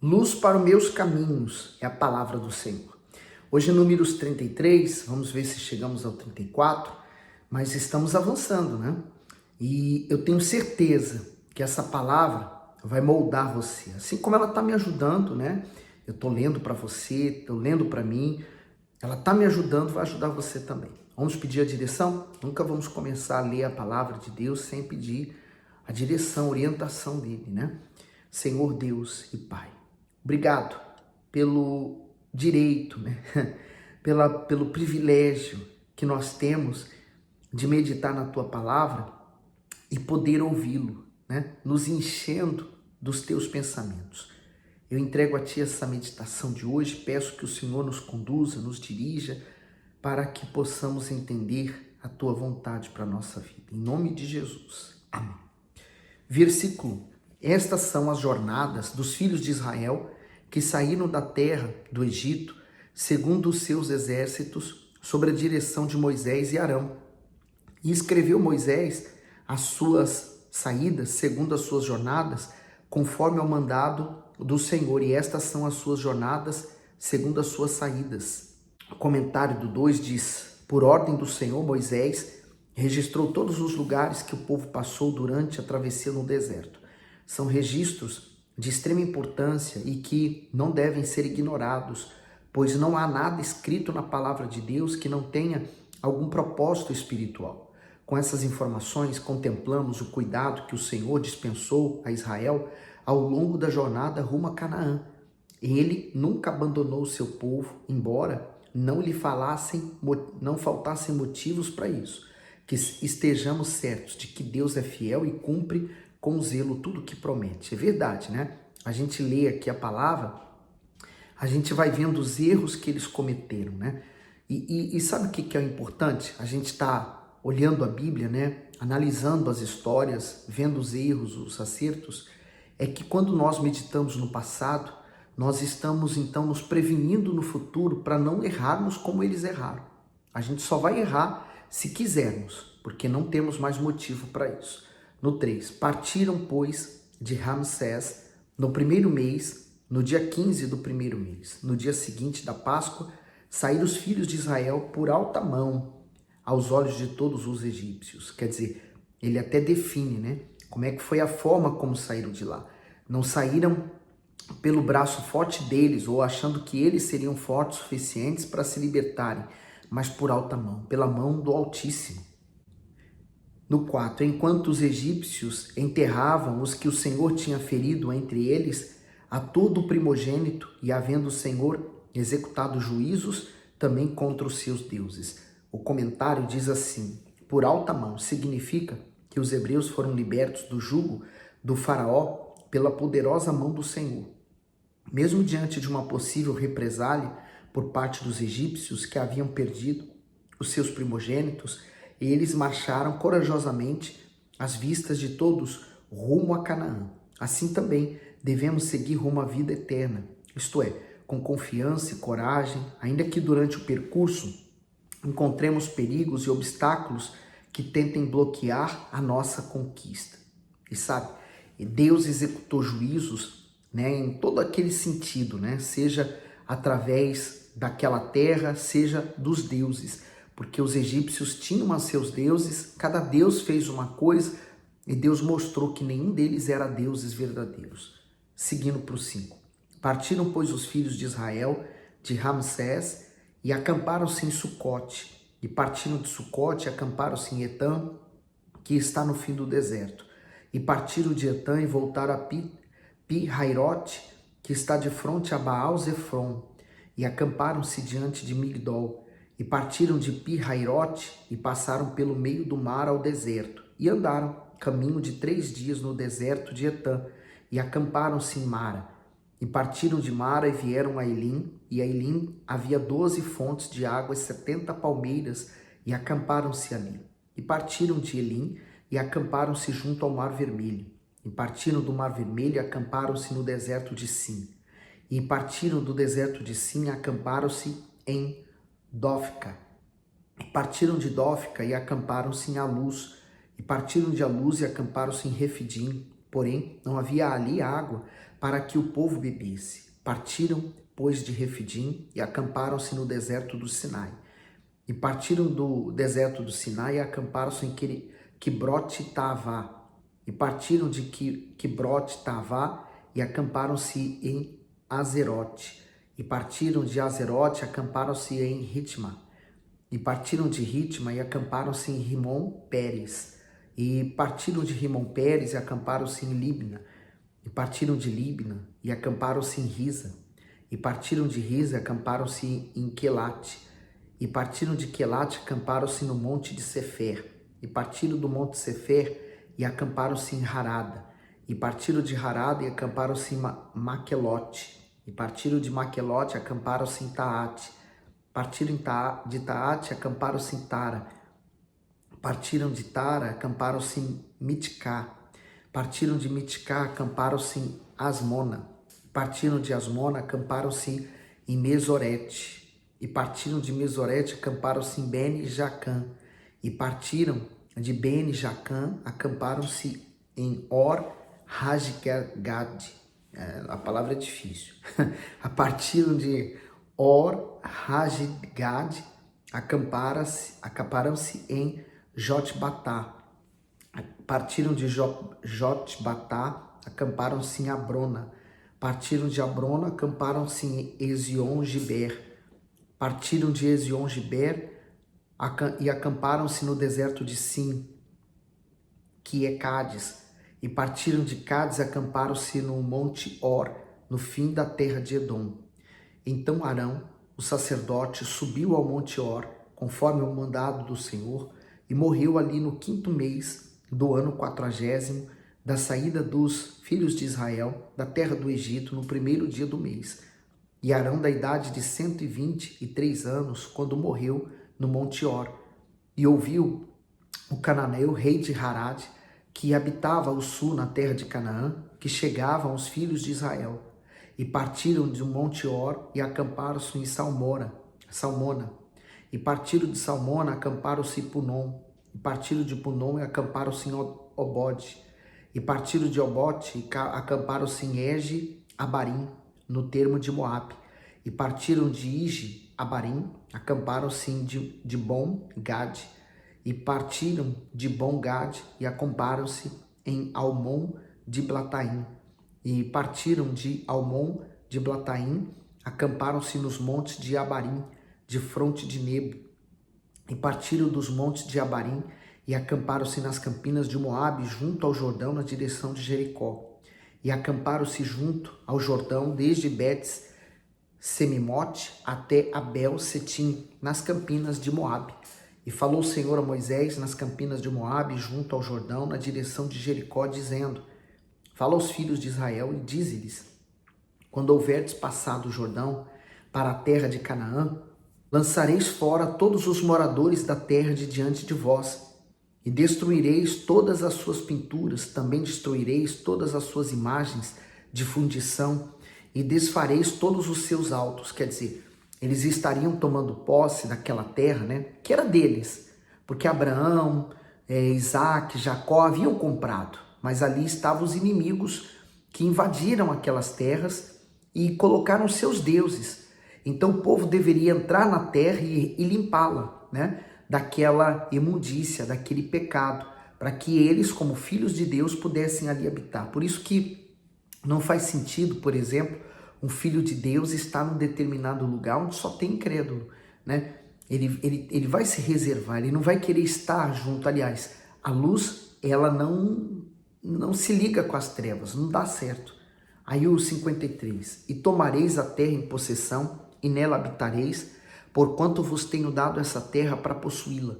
Luz para os meus caminhos é a palavra do Senhor. Hoje, números 33, vamos ver se chegamos ao 34, mas estamos avançando, né? E eu tenho certeza que essa palavra vai moldar você, assim como ela está me ajudando, né? Eu estou lendo para você, estou lendo para mim, ela está me ajudando, vai ajudar você também. Vamos pedir a direção? Nunca vamos começar a ler a palavra de Deus sem pedir a direção, a orientação dele, né? Senhor Deus e Pai, obrigado pelo direito, né? pelo privilégio que nós temos de meditar na Tua palavra e poder ouvi-lo, né? Nos enchendo dos Teus pensamentos. Eu entrego a Ti essa meditação de hoje, peço que o Senhor nos conduza, nos dirija, para que possamos entender a Tua vontade para a nossa vida. Em nome de Jesus. Amém. Versículo: Estas são as jornadas dos filhos de Israel que saíram da terra do Egito, segundo os seus exércitos, sob a direção de Moisés e Arão. E escreveu Moisés as suas saídas, segundo as suas jornadas, conforme ao mandado do Senhor. E estas são as suas jornadas, segundo as suas saídas. O comentário do 2 diz: Por ordem do Senhor, Moisés registrou todos os lugares que o povo passou durante a travessia no deserto. São registros de extrema importância e que não devem ser ignorados, pois não há nada escrito na palavra de Deus que não tenha algum propósito espiritual. Com essas informações, contemplamos o cuidado que o Senhor dispensou a Israel ao longo da jornada rumo a Canaã. Ele nunca abandonou o seu povo, embora não faltassem motivos para isso. Que estejamos certos de que Deus é fiel e cumpre com zelo tudo o que promete. É verdade, né? A gente lê aqui a palavra, a gente vai vendo os erros que eles cometeram, né? E sabe o que é importante? A gente está olhando a Bíblia, né? Analisando as histórias, vendo os erros, os acertos. É que quando nós meditamos no passado, nós estamos então nos prevenindo no futuro para não errarmos como eles erraram. A gente só vai errar se quisermos, porque não temos mais motivo para isso. No 3, partiram, pois, de Ramsés no primeiro mês, no dia 15 do primeiro mês. No dia seguinte da Páscoa, saíram os filhos de Israel por alta mão aos olhos de todos os egípcios. Quer dizer, ele até define, né? Como é que foi a forma como saíram de lá. Não saíram pelo braço forte deles ou achando que eles seriam fortes o suficientes para se libertarem, mas por alta mão, pela mão do Altíssimo. No 4, enquanto os egípcios enterravam os que o Senhor tinha ferido entre eles, a todo o primogênito, e havendo o Senhor executado juízos também contra os seus deuses. O comentário diz assim: por alta mão significa que os hebreus foram libertos do jugo do faraó pela poderosa mão do Senhor. Mesmo diante de uma possível represália por parte dos egípcios que haviam perdido os seus primogênitos, eles marcharam corajosamente às vistas de todos rumo a Canaã. Assim também devemos seguir rumo à vida eterna, isto é, com confiança e coragem, ainda que durante o percurso encontremos perigos e obstáculos que tentem bloquear a nossa conquista. E sabe, Deus executou juízos, né, em todo aquele sentido, né, seja através daquela terra, seja dos deuses, porque os egípcios tinham a seus deuses, cada deus fez uma coisa e Deus mostrou que nenhum deles era deuses verdadeiros. Seguindo para o 5. Partiram, pois, os filhos de Israel de Ramsés e acamparam-se em Sucote, e partiram de Sucote e acamparam-se em Etã, que está no fim do deserto. E partiram de Etã e voltaram a Pi-Hairote, que está de frente a Baal-Zefron, e acamparam-se diante de Migdol. E partiram de Pi-Hairote e passaram pelo meio do mar ao deserto, e andaram caminho de 3 dias no deserto de Etã, e acamparam-se em Mara. E partiram de Mara e vieram a Elim, e a Elim havia 12 fontes de água e 70 palmeiras, e acamparam-se ali. E partiram de Elim e acamparam-se junto ao Mar Vermelho. E partiram do Mar Vermelho e acamparam-se no deserto de Sim. E partiram do deserto de Sim e acamparam-se em Dófica. E partiram de Dófica e acamparam-se em Alus. E partiram de Alus e acamparam-se em Refidim. Porém, não havia ali água para que o povo bebesse. Partiram, pois, de Refidim e acamparam-se no deserto do Sinai. E partiram do deserto do Sinai e acamparam-se em Quibrote-Taavá. E partiram de Quibrote-Taavá e acamparam-se em Azerote. E partiram de Azerote e acamparam-se em Ritma. E partiram de Ritma e acamparam-se em Rimon-Pérez. E partiram de Rimon-Pérez e acamparam-se em Libna. E partiram de Libna e acamparam-se em Risa. E partiram de Risa e acamparam-se em Quelate. E partiram de Quelate e acamparam-se no monte de Sefer. E partiram do monte Sefer e acamparam-se em Harada. E partiram de Harada e acamparam-se em Maquelote. E partiram de Maquelote e acamparam-se em Taate. Partiram de Taate e acamparam-se em Tara. Partiram de Tara e acamparam-se em Mitcá. Partiram de Mitcá, acamparam-se em Asmona. Partiram de Asmona, acamparam-se em Mesorete. E partiram de Mesorete, acamparam-se em Bene-Jacã. E partiram de Bene-Jacã, acamparam-se em Or-Hagidgad. A palavra é difícil. Partiram de Or-Hagidgad, acamparam-se em Jotbatá. Partiram de Jotbatá, acamparam-se em Abrona. Partiram de Abrona, acamparam-se em Ezion-Geber. Partiram de Ezion-Geber e acamparam-se no deserto de Sim, que é Cádiz. E partiram de Cádiz e acamparam-se no monte Or, no fim da terra de Edom. Então Arão, o sacerdote, subiu ao monte Or, conforme o mandado do Senhor, e morreu ali no 5º mês do ano 40º da saída dos filhos de Israel da terra do Egito, no 1º dia do mês. E Arão, da idade de 123 anos, quando morreu no monte Or, e ouviu o cananeu, rei de Harad, que habitava ao sul na terra de Canaã, que chegavam os filhos de Israel. E partiram do monte Or e acamparam-se em Salmona. E partiram de Salmona, acamparam-se em Punom. E partiram de Punom e acamparam-se em Obode. E partiram de Obote e acamparam-se em Ege-Abarim, no termo de Moabe. E partiram de Ige-Abarim, acamparam-se em Dibon-Gad. E partiram de Bom-Gad e acamparam-se em Almon-Diblataim. E partiram de Almon-Diblataim, acamparam-se nos montes de Abarim, de fronte de Nebo. E partiram dos montes de Abarim e acamparam-se nas campinas de Moabe, junto ao Jordão, na direção de Jericó. E acamparam-se junto ao Jordão, desde Bets-Semimote até Abel-Setim, nas campinas de Moabe. E falou o Senhor a Moisés nas campinas de Moabe, junto ao Jordão, na direção de Jericó, dizendo: fala aos filhos de Israel e dize-lhes: quando houverdes passado o Jordão para a terra de Canaã, lançareis fora todos os moradores da terra de diante de vós, e destruireis todas as suas pinturas, também destruireis todas as suas imagens de fundição, e desfareis todos os seus altos. Quer dizer, eles estariam tomando posse daquela terra, né, que era deles, porque Abraão, Isaac, Jacó haviam comprado, mas ali estavam os inimigos que invadiram aquelas terras e colocaram seus deuses. Então o povo deveria entrar na terra e limpá-la, né, daquela imundícia, daquele pecado, para que eles, como filhos de Deus, pudessem ali habitar. Por isso que não faz sentido, por exemplo, um filho de Deus estar num determinado lugar onde só tem incrédulo, né? Ele vai se reservar, ele não vai querer estar junto. Aliás, a luz, ela não se liga com as trevas, não dá certo. Aí o 53, e tomareis a terra em possessão, e nela habitareis, porquanto vos tenho dado essa terra para possuí-la.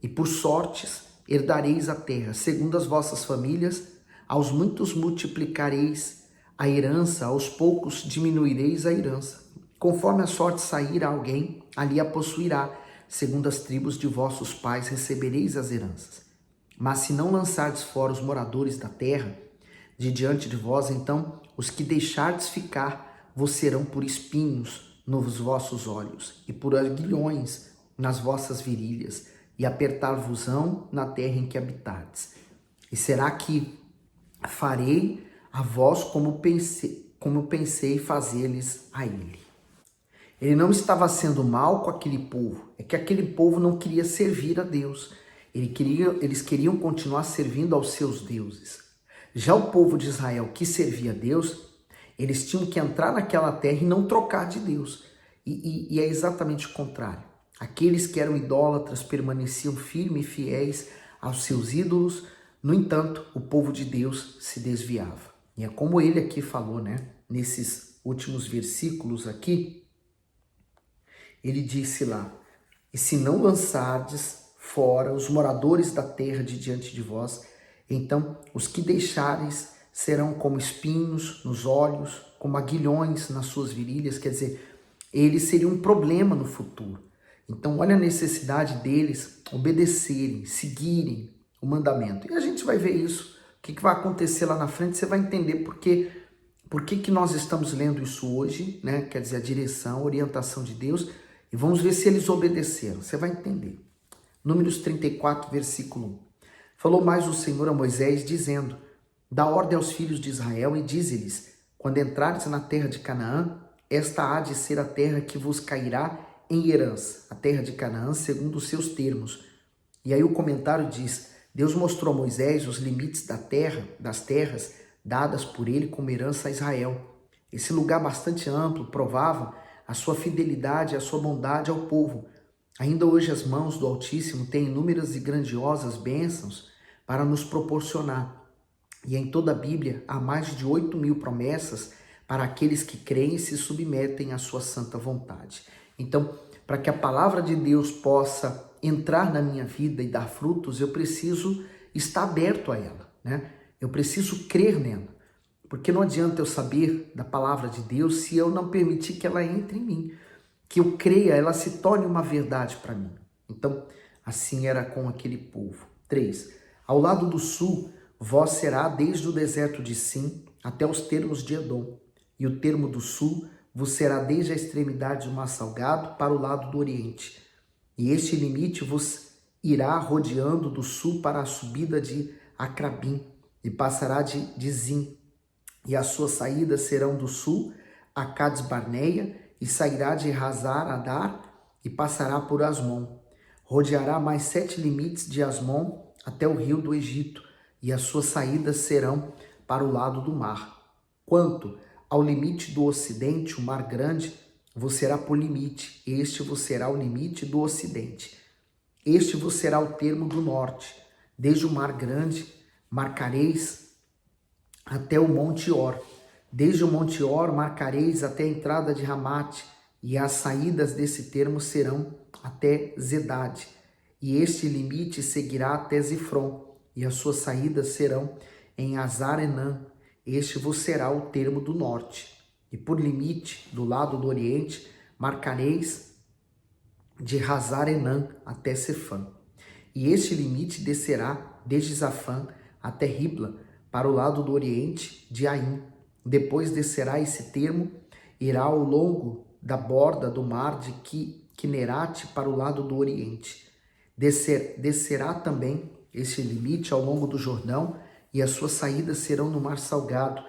E por sortes herdareis a terra, segundo as vossas famílias, aos muitos multiplicareis a herança, aos poucos diminuireis a herança. Conforme a sorte sair a alguém, ali a possuirá, segundo as tribos de vossos pais recebereis as heranças. Mas se não lançardes fora os moradores da terra, de diante de vós, então os que deixardes ficar vos serão por espinhos nos vossos olhos, e por aguilhões nas vossas virilhas, e apertar-vos-ão na terra em que habitardes. E será que farei a vós como pensei fazer-lhes a ele. Ele não estava sendo mal com aquele povo, é que aquele povo não queria servir a Deus. Eles queriam continuar servindo aos seus deuses. Já o povo de Israel que servia a Deus, eles tinham que entrar naquela terra e não trocar de Deus. E é exatamente o contrário. Aqueles que eram idólatras permaneciam firmes e fiéis aos seus ídolos. No entanto, o povo de Deus se desviava. E é como ele aqui falou, né? Nesses últimos versículos aqui, ele disse lá: e se não lançardes fora os moradores da terra de diante de vós, então os que deixareis serão como espinhos nos olhos, como aguilhões nas suas virilhas. Quer dizer, eles seriam um problema no futuro. Então, olha a necessidade deles obedecerem, seguirem o mandamento. E a gente vai ver isso. O que vai acontecer lá na frente, você vai entender por que nós estamos lendo isso hoje, né? Quer dizer, a direção, a orientação de Deus. E vamos ver se eles obedeceram. Você vai entender. Números 34, versículo 1. Falou mais o Senhor a Moisés, dizendo: dá ordem aos filhos de Israel e dize-lhes: quando entrares na terra de Canaã, esta há de ser a terra que vos cairá em herança, a terra de Canaã, segundo os seus termos. E aí o comentário diz: Deus mostrou a Moisés os limites das terras dadas por ele como herança a Israel. Esse lugar bastante amplo provava a sua fidelidade e a sua bondade ao povo. Ainda hoje as mãos do Altíssimo têm inúmeras e grandiosas bênçãos para nos proporcionar. E em toda a Bíblia há mais de 8.000 promessas para aqueles que creem e se submetem à sua santa vontade. Então, para que a palavra de Deus possa entrar na minha vida e dar frutos, eu preciso estar aberto a ela, né? Eu preciso crer nela, porque não adianta eu saber da palavra de Deus se eu não permitir que ela entre em mim, que eu creia, ela se torne uma verdade para mim. Então, assim era com aquele povo. 3. Ao lado do sul, vós será desde o deserto de Sim até os termos de Edom, e o termo do sul vos será desde a extremidade do Mar Salgado para o lado do oriente. E este limite vos irá rodeando do sul para a subida de Acrabim, e passará de Zim. E as suas saídas serão do sul a Cades Barneia, e sairá de Hazar Adar, e passará por Asmon. Rodeará mais 7 limites de Asmon até o rio do Egito, e as suas saídas serão para o lado do mar. Quanto ao limite do ocidente, o mar grande vos será por limite, este vos será o limite do ocidente. Este vos será o termo do norte, desde o mar grande marcareis até o monte Or. Desde o monte Or marcareis até a entrada de Ramate, e as saídas desse termo serão até Zedade. E este limite seguirá até Zifron, e as suas saídas serão em Azar-Enã. Este vos será o termo do norte. E por limite, do lado do oriente, marcareis de Hazar-Enã até Sefã. E este limite descerá desde Zafã até Ribla, para o lado do oriente de Aim. Depois descerá esse termo, irá ao longo da borda do mar de Quinerate para o lado do oriente. Descerá também este limite ao longo do Jordão, e as suas saídas serão no Mar Salgado.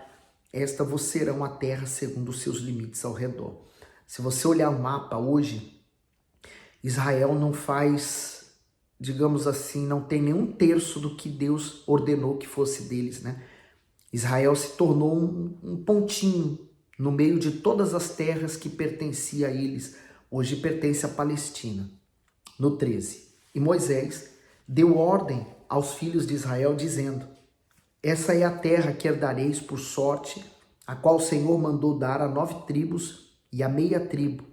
Esta vos serão a terra segundo os seus limites ao redor. Se você olhar o mapa hoje, Israel não faz, digamos assim, não tem nenhum terço do que Deus ordenou que fosse deles, né? Israel se tornou um pontinho no meio de todas as terras que pertenciam a eles. Hoje pertence à Palestina. No 13. E Moisés deu ordem aos filhos de Israel, dizendo: essa é a terra que herdareis por sorte, a qual o Senhor mandou dar a 9 tribos e a meia tribo,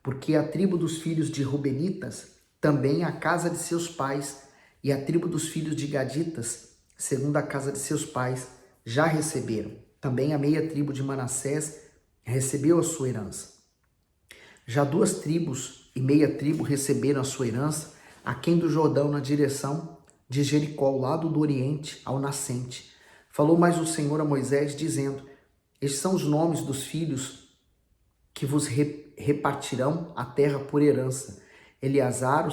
porque a tribo dos filhos de Rubenitas, também a casa de seus pais, e a tribo dos filhos de Gaditas, segundo a casa de seus pais, já receberam. Também a meia tribo de Manassés recebeu a sua herança. Já 2 tribos e meia tribo receberam a sua herança, aquém do Jordão, na direção de Jericó, ao lado do oriente, ao nascente. Falou mais o Senhor a Moisés, dizendo: estes são os nomes dos filhos que vos repartirão a terra por herança: Eleazar,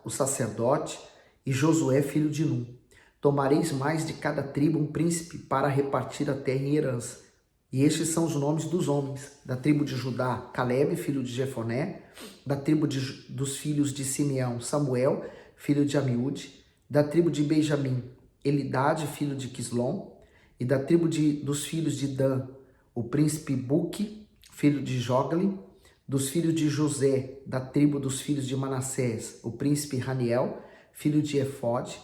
o sacerdote, e Josué, filho de Num. Tomareis mais de cada tribo um príncipe para repartir a terra em herança. E estes são os nomes dos homens. Da tribo de Judá, Calebe, filho de Jefoné. Da tribo dos filhos de Simeão, Samuel, filho de Amiúde. Da tribo de Benjamim, Elidade, filho de Quislom. E da tribo dos filhos de Dan, o príncipe Buque, filho de Jogli. Dos filhos de José, da tribo dos filhos de Manassés, o príncipe Raniel, filho de Efode.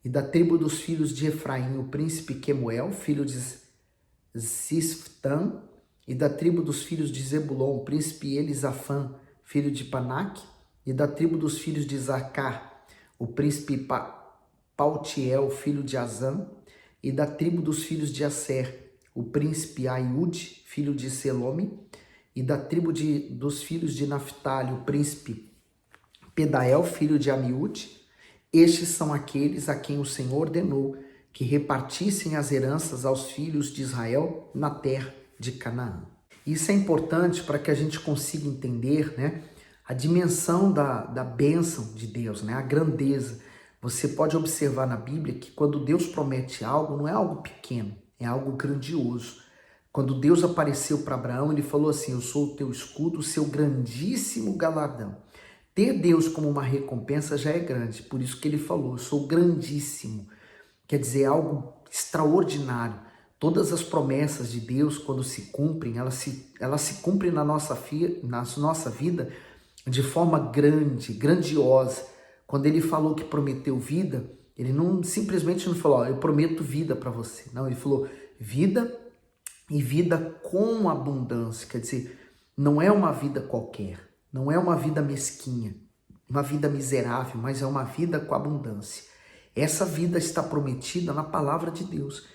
E da tribo dos filhos de Efraim, o príncipe Quemuel, filho de Zisftã. E da tribo dos filhos de Zebulon, o príncipe Elisafã, filho de Panaque. E da tribo dos filhos de Zacar, o príncipe Paltiel, filho de Azã. E da tribo dos filhos de Asser, o príncipe Aiude, filho de Selome. E da tribo dos filhos de Naphtali, o príncipe Pedael, filho de Amiúde. Estes são aqueles a quem o Senhor ordenou que repartissem as heranças aos filhos de Israel na terra de Canaã. Isso é importante para que a gente consiga entender, né, a dimensão da bênção de Deus, né, a grandeza. Você pode observar na Bíblia que quando Deus promete algo, não é algo pequeno, é algo grandioso. Quando Deus apareceu para Abraão, ele falou assim: eu sou o teu escudo, o seu grandíssimo galardão. Ter Deus como uma recompensa já é grande, por isso que ele falou, eu sou grandíssimo. Quer dizer, algo extraordinário. Todas as promessas de Deus, quando se cumprem, elas se cumprem na nossa vida de forma grande, grandiosa. Quando ele falou que prometeu vida, ele simplesmente não falou, eu prometo vida para você. Não, ele falou vida e vida com abundância. Quer dizer, não é uma vida qualquer, não é uma vida mesquinha, uma vida miserável, mas é uma vida com abundância. Essa vida está prometida na palavra de Deus.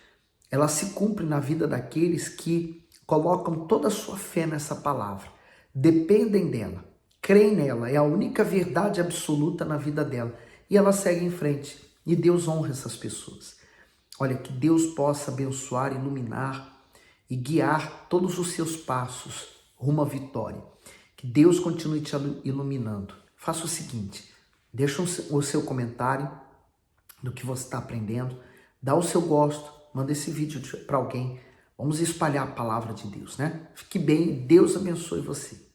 Ela se cumpre na vida daqueles que colocam toda a sua fé nessa palavra, dependem dela, creem nela, é a única verdade absoluta na vida dela. E ela segue em frente. E Deus honra essas pessoas. Olha, que Deus possa abençoar, iluminar e guiar todos os seus passos rumo à vitória. Que Deus continue te iluminando. Faça o seguinte, deixa o seu comentário do que você está aprendendo, dá o seu gosto, manda esse vídeo para alguém. Vamos espalhar a palavra de Deus, né? Fique bem, Deus abençoe você.